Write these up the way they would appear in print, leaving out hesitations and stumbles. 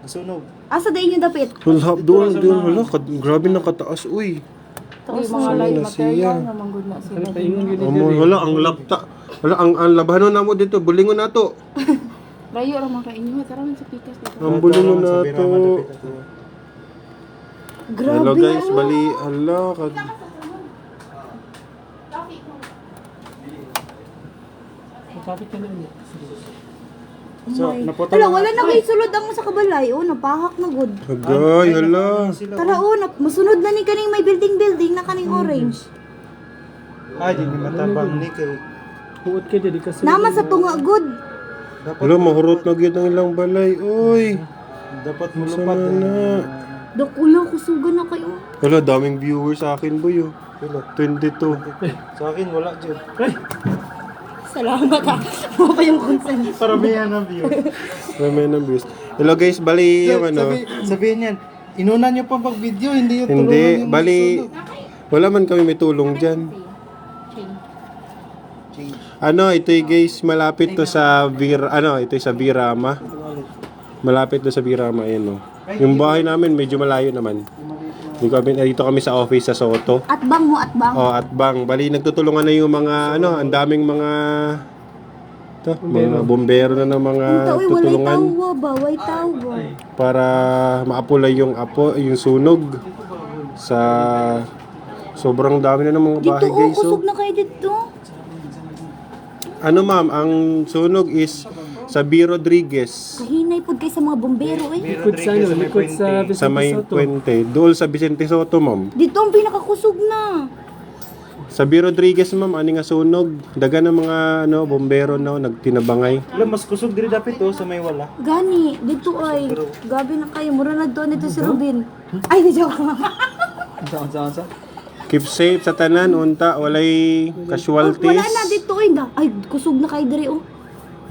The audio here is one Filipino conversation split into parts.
Nasunog. Asa dahin yung dapit? Doon, wala. Grabe na kataas, uy. Uy, mga light na siya. material naman good na sila. Wala, ang lapta. Wala, ang labahan na mo dito. Bulingon na to. Layo ra man ka inyo. Tara man sa pikas dito. Ang bulingon na to. Grabe. Hello guys, bali. Hala, Kapit ka na ulit. So, naputol Hala, wala na kayo sulod ang sa kabalay. Oh, napahak na good. Agay, hala. Tara, oh, masunod na ni kaning may building na kaning orange. Ay, di ni matabang ni kay. Huwag ka dyan, di ka sunod. Naman sa tunga good. Wala, mahurot na gyud ang ilang balay. Uy. Dapat mo Sana lupat. na. Dok, ulang kusugan na kayo. Wala, daming viewers sa akin, boy. 22. Sa akin wala jud. Salamat ha. Mo pa yung consent. Paramihan ng view. Marami ng views. Hello guys, bali yung ano. Sabihin yan, inuna nyo pang pag-video, hindi yung tulungan Hindi, yung bali. Wala man kami may tulong dyan. Ano, ito guys, malapit to sa ito sa Virama. Malapit to sa Virama, ayan o. Yung bahay namin medyo malayo naman. Dito kami sa office sa Soto. Atbang mo, atbang. Oh, at bang, bali nagtutulungan na yung mga ang daming mga mga bombero na ng mga Uy, walay tutulungan tawa ba? Way tawa. para maapulay yung yung sunog sa sobrang dami na ng mga bahay Dito, oh, guys. So, kusog na kayo dito. ano ma'am, ang sunog is sa B. Rodriguez Kahinay po kayo sa mga bombero eh. Likod sa ano, likod sa sa may Vicente Soto. Puente, doon sa Vicente Soto ma'am. Dito ang pinakakusog na. Sa B. Rodriguez ma'am, ani nga sunog, daga ng mga bombero na nagtinabangay. Wala, mas kusog diri dapat to sa may wala. Gani, dito ay. Gabi na kayo. Mura na doon dito si Robin. Ay, di joke lang. Sa. Keep safe sa tanan, unta, walay casualties. Wala na dito ay. Ay, kusog na kayo diri oh.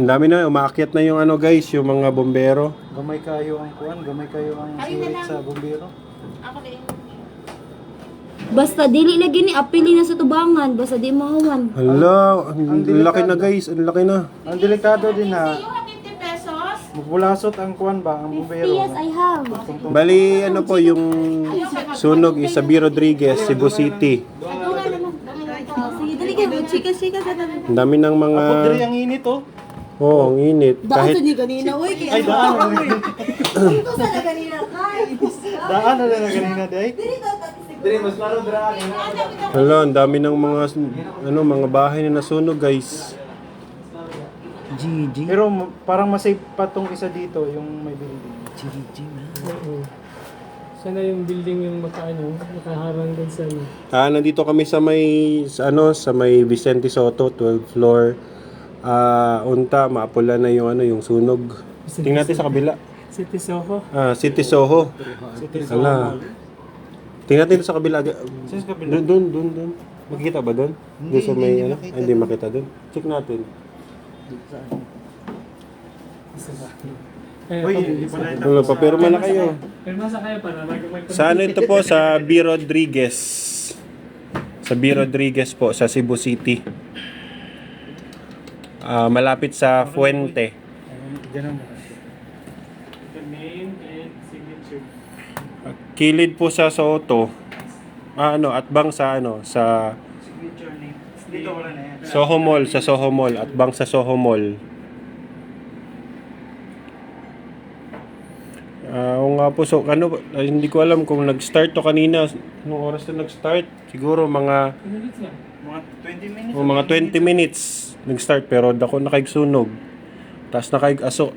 Ang dami na, umaakyat na yung guys, yung mga bombero. Gamay kayo ang kuan, gamay kayo ang sirit sa bumbero. Basta dili lagi ni apili na sa tubangan. Basta di mahawan. Hala, ang laki na guys, ang laki na. Ang delikado din ha. Magbulasot ang kuan ba, ang bumbero. Yes, I have. Bali, ano po, yung sunog is sa B. Rodriguez, Cebu City. Sige, dali kayo. Chika-chika sa tabi. Ang dami ng mga... Apot diri ang init oh. Oo, ang init. Daan sa Kahit ni kanina, oy. Ay, daan. Ito sa na kanina, kay. Daan na lang kanina day. Diri mas laro dra. hala, ang dami ng mga mga bahay na nasunog guys. Pero parang masafe pa tong isa dito, yung may building. Oo. Sana yung building yung nakaharang doon sa ano. Nandito kami sa may Vicente Soto, 12th floor. Unta, maapula na yung sunog. Tingnan natin sa kabila. City Soho. City Soho. Hala. Tingnan natin sa kabila. Sa kabila. Doon. Makikita ba doon? Doon sa may hindi makita doon. Check natin. Uy, pala ito. Wala pa, pero na kayo. Pero masa kayo para may Sa ano ito po? Sa B. Rodriguez. Sa B. Rodriguez po, sa Cebu City. Malapit sa Fuente. Ganun ba? name and signature. Kilid po sa Soto. Atbang sa sa Signature name. Dito wala na yan. Soho Mall, sa Soho Mall, atbang sa Soho Mall. Oo nga po, so hindi ko alam kung nag-start to kanina. Anong oras na nag-start? Siguro mga Mga 20 minutes. mga 20 minutes nag-start, pero dako nakaigsunog. Tapos nakaig-aso,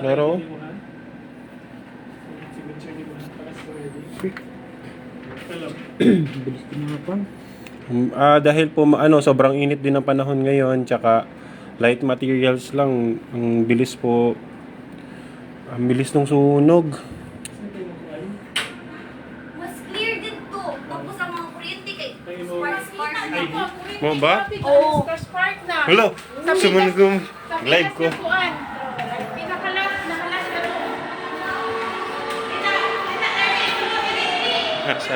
laro. Dahil po sobrang init din ng panahon ngayon, tsaka light materials lang, ang bilis ng sunog. Mas clear dito. Tapos ang mga kuryente kay spark. Mo ba? Oo. Spark na. Hello, sumunod ko live ko. Pinakalas na to. Sa